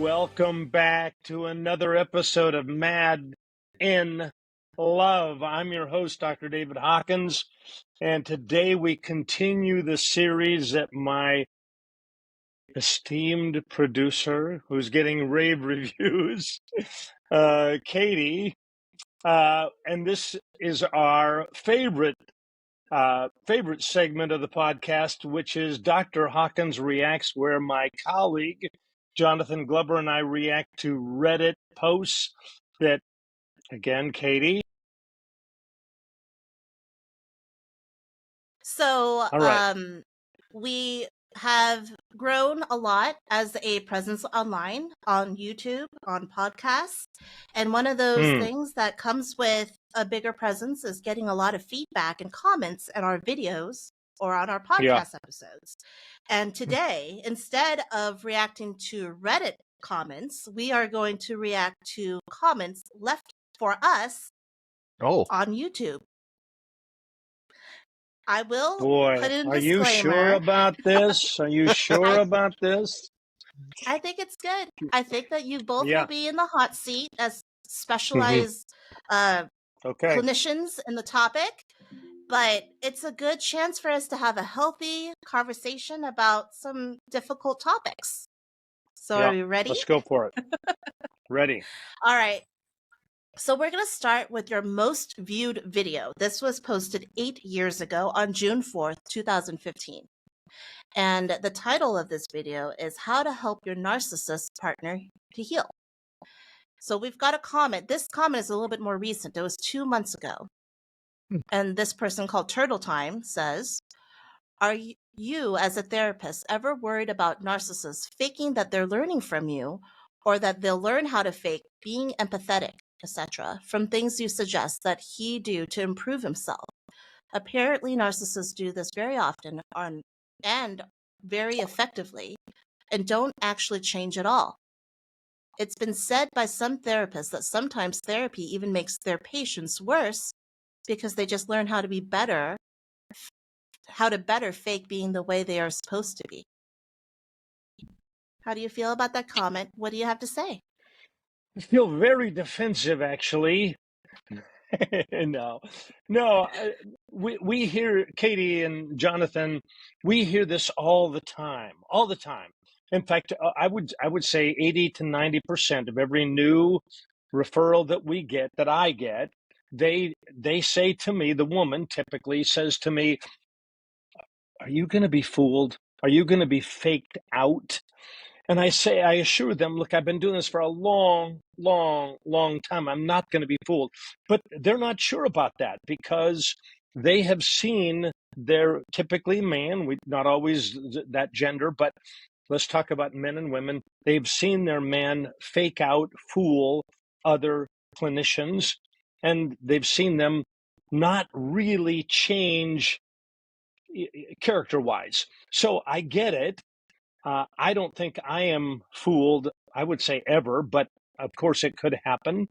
Welcome back to another episode of Mad in Love. I'm your host, Dr. David Hawkins, and today we continue the series that my esteemed producer, who's getting rave reviews, Katie, and this is our favorite segment of the podcast, which is Dr. Hawkins Reacts, where my colleague, Jonathan Glover, and I react to Reddit posts that, again, Katie. So, All right. We have grown a lot as a presence online, on YouTube, on podcasts. And one of those things that comes with a bigger presence is getting a lot of feedback and comments on our videos or on our podcast episodes. And today, instead of reacting to Reddit comments, we are going to react to comments left for us on YouTube. I will put in a disclaimer. Are you sure about this? Are you sure about this? I think it's good. I think that you both will be in the hot seat as specialized clinicians in the topic, but it's a good chance for us to have a healthy conversation about some difficult topics. So are you ready? Let's go for it. Ready. All right. So we're going to start with your most viewed video. This was posted 8 years ago on June 4th, 2015. And the title of this video is How to Help Your Narcissist Partner to Heal. So we've got a comment. This comment is a little bit more recent. It was 2 months ago. And this person called Turtle Time says, are you as a therapist ever worried about narcissists faking that they're learning from you, or that they'll learn how to fake being empathetic, etc., from things you suggest that he do to improve himself? Apparently, narcissists do this very often and very effectively, and don't actually change at all. It's been said by some therapists that sometimes therapy even makes their patients worse because they just learn how to better fake being the way they are supposed to be. How do you feel about that comment? What do you have to say? I feel very defensive, actually. No. We hear, Katie and Jonathan, we hear this all the time. In fact, I would say 80 to 90% of every new referral that I get, they say to me, the woman typically says to me, are you going to be fooled? Are you going to be faked out? And I assure them, look, I've been doing this for a long time. I'm not going to be fooled. But they're not sure about that because they have seen their typically man, not always that gender, but let's talk about men and women. They've seen their man fake out, fool other clinicians, and they've seen them not really change character-wise. So I get it. I don't think I am fooled, I would say ever, but of course it could happen.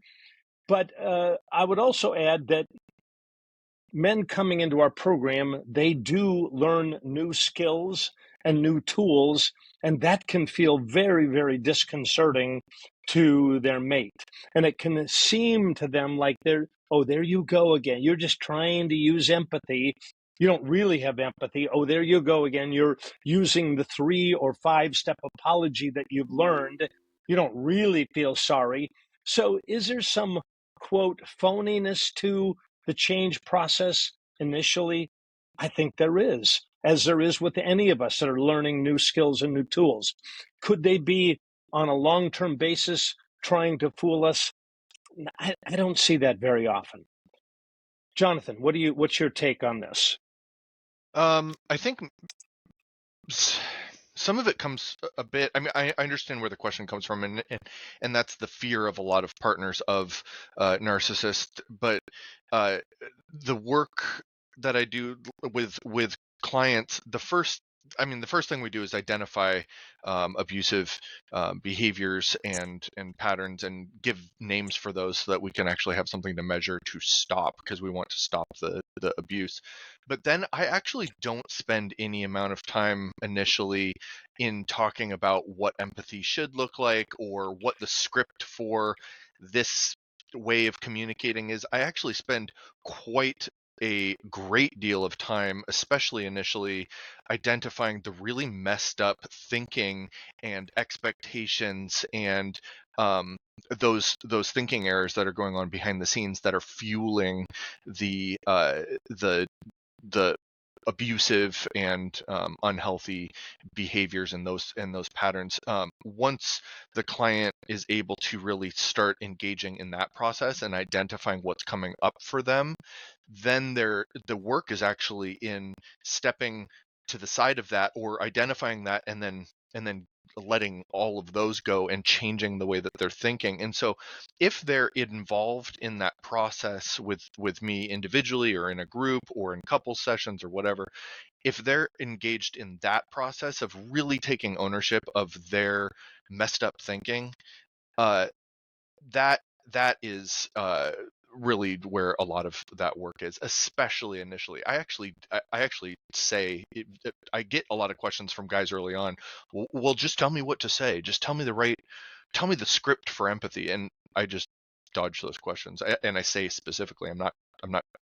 But I would also add that men coming into our program, they do learn new skills and new tools, and that can feel very, very disconcerting to their mate. And it can seem to them like there you go again. You're just trying to use empathy. You don't really have empathy. Oh, there you go again. You're using the 3 or 5 step apology that you've learned. You don't really feel sorry. So is there some, quote, phoniness to the change process initially? I think there is, as there is with any of us that are learning new skills and new tools. Could they be on a long-term basis trying to fool us? I don't see that very often. Jonathan, what's your take on this? I think some of it comes a bit. I mean, I understand where the question comes from, and that's the fear of a lot of partners of narcissists. But the work that I do with clients, the first I mean, the first thing we do is identify abusive behaviors and patterns, and give names for those so that we can actually have something to measure to stop, because we want to stop the abuse. But then I actually don't spend any amount of time initially in talking about what empathy should look like or what the script for this way of communicating is. I actually spend quite a great deal of time, especially initially, identifying the really messed up thinking and expectations and those thinking errors that are going on behind the scenes that are fueling the abusive and unhealthy behaviors and those patterns. Once the client is able to really start engaging in that process and identifying what's coming up for them, then the work is actually in stepping to the side of that, or identifying that, and then letting all of those go and changing the way that they're thinking. And so if they're involved in that process with me individually or in a group or in couple sessions or whatever, if they're engaged in that process of really taking ownership of their messed up thinking, uh, that that is really where a lot of that work is, especially initially. I actually say I get a lot of questions from guys early on. Well, just tell me what to say. Just tell me the script for empathy, and I just dodge those questions. And I say specifically, I'm not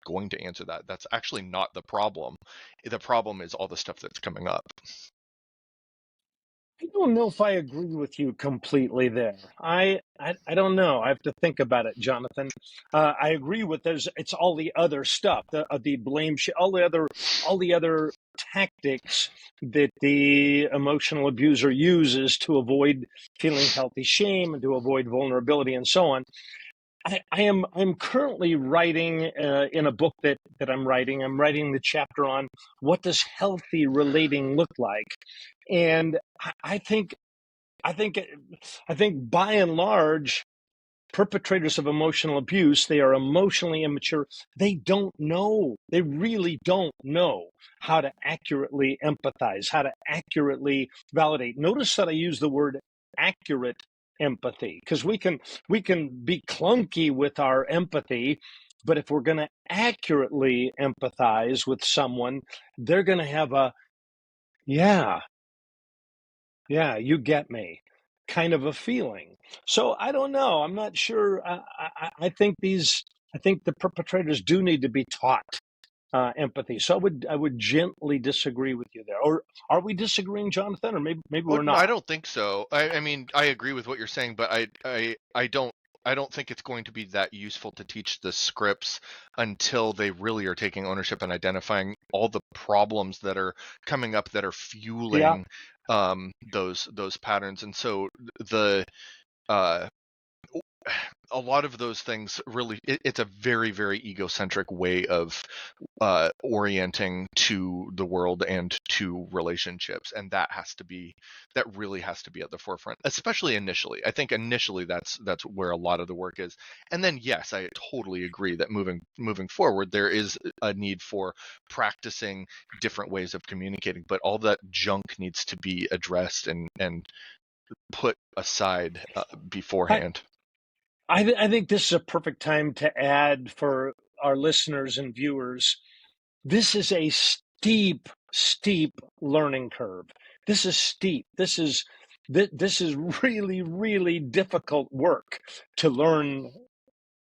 going to answer that. That's actually not the problem. The problem is all the stuff that's coming up. I don't know if I agree with you completely there. I don't know. I have to think about it, Jonathan. I agree with it's all the other stuff, the blame, all the other tactics that the emotional abuser uses to avoid feeling healthy shame and to avoid vulnerability and so on. I'm currently writing in a book that I'm writing. I'm writing the chapter on what does healthy relating look like, and I think I think I think by and large, perpetrators of emotional abuse, they are emotionally immature. They don't know. They really don't know how to accurately empathize, how to accurately validate. Notice that I use the word accurate empathy, because we can be clunky with our empathy, but if we're going to accurately empathize with someone, they're going to have a yeah, yeah, you get me kind of a feeling. So I don't know. I'm not sure. I think the perpetrators do need to be taught empathy. So I would gently disagree with you there. Or are we disagreeing, Jonathan? Or maybe Oh, we're no, I not. don't think so. I mean, I agree with what you're saying, but I don't think it's going to be that useful to teach the scripts until they really are taking ownership and identifying all the problems that are coming up that are Yeah. fueling those patterns. And so the uh a lot of those things really, it's a very, very egocentric way of orienting to the world and to relationships, and that really has to be at the forefront, especially initially. I think initially that's where a lot of the work is. And then yes, I totally agree that moving forward there is a need for practicing different ways of communicating, but all that junk needs to be addressed and put aside I, beforehand. I think this is a perfect time to add for our listeners and viewers. This is a steep, steep learning curve. This is steep. This is really, really difficult work to learn,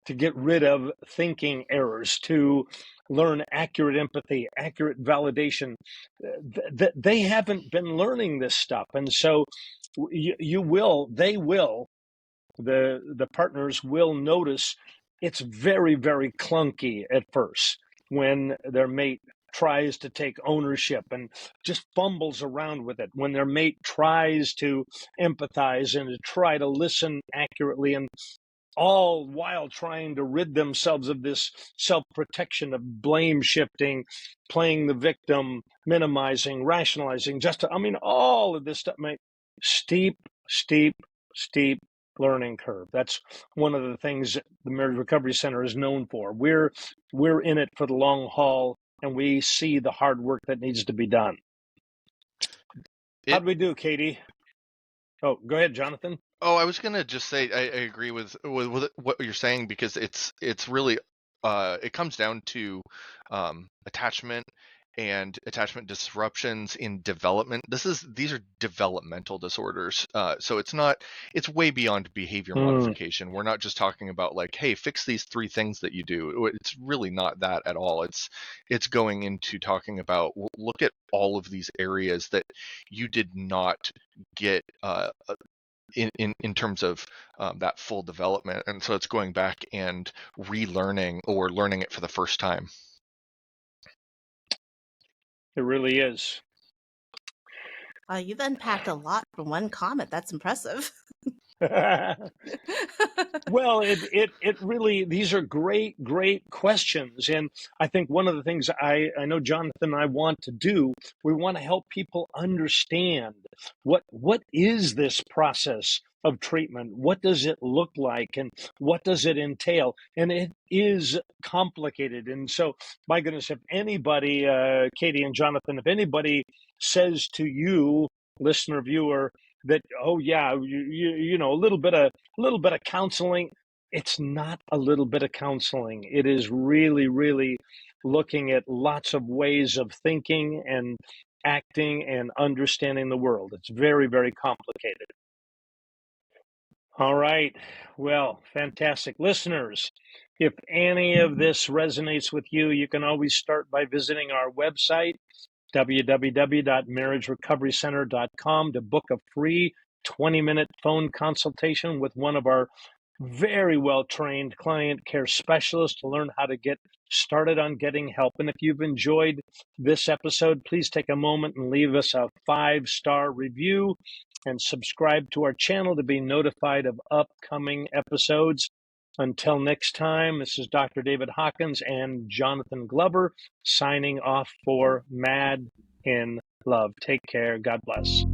to get rid of thinking errors, to learn accurate empathy, accurate validation. They haven't been learning this stuff, and so they will, the partners will notice it's very, very clunky at first when their mate tries to take ownership and just fumbles around with it, when their mate tries to empathize and to try to listen accurately, and all while trying to rid themselves of this self-protection of blame shifting, playing the victim, minimizing, rationalizing, all of this stuff. Steep, steep, steep learning curve. That's one of the things the Marriage Recovery Center is known for. We're in it for the long haul, and we see the hard work that needs to be done. How'd we do, Katie? Oh, go ahead, Jonathan. Oh, I was gonna just say I agree with what you're saying, because it's really it comes down to attachment and attachment disruptions in development. These are developmental disorders. So it's way beyond behavior modification. We're not just talking about like, hey, fix these 3 things that you do. It's really not that at all. It's going into talking about, look at all of these areas that you did not get in terms of that full development. And so it's going back and relearning or learning it for the first time. It really is. You've unpacked a lot from one comment. That's impressive. Well, it really, these are great questions. And I think one of the things I know Jonathan and I want to do, we want to help people understand what is this process of treatment? What does it look like? And what does it entail? And it is complicated. And so, my goodness, if anybody, Katie and Jonathan, if anybody says to you, listener, viewer, that, oh yeah, you know, a little bit of counseling, it's not a little bit of counseling. It is really looking at lots of ways of thinking and acting and understanding the world. It's very complicated. All right. Well, fantastic. Listeners, if any of this resonates with you, you can always start by visiting our website, www.marriagerecoverycenter.com, to book a free 20-minute phone consultation with one of our very well-trained client care specialists to learn how to get started on getting help. And if you've enjoyed this episode, please take a moment and leave us a 5-star review and subscribe to our channel to be notified of upcoming episodes. Until next time, this is Dr. David Hawkins and Jonathan Glover signing off for Mad in Love. Take care. God bless.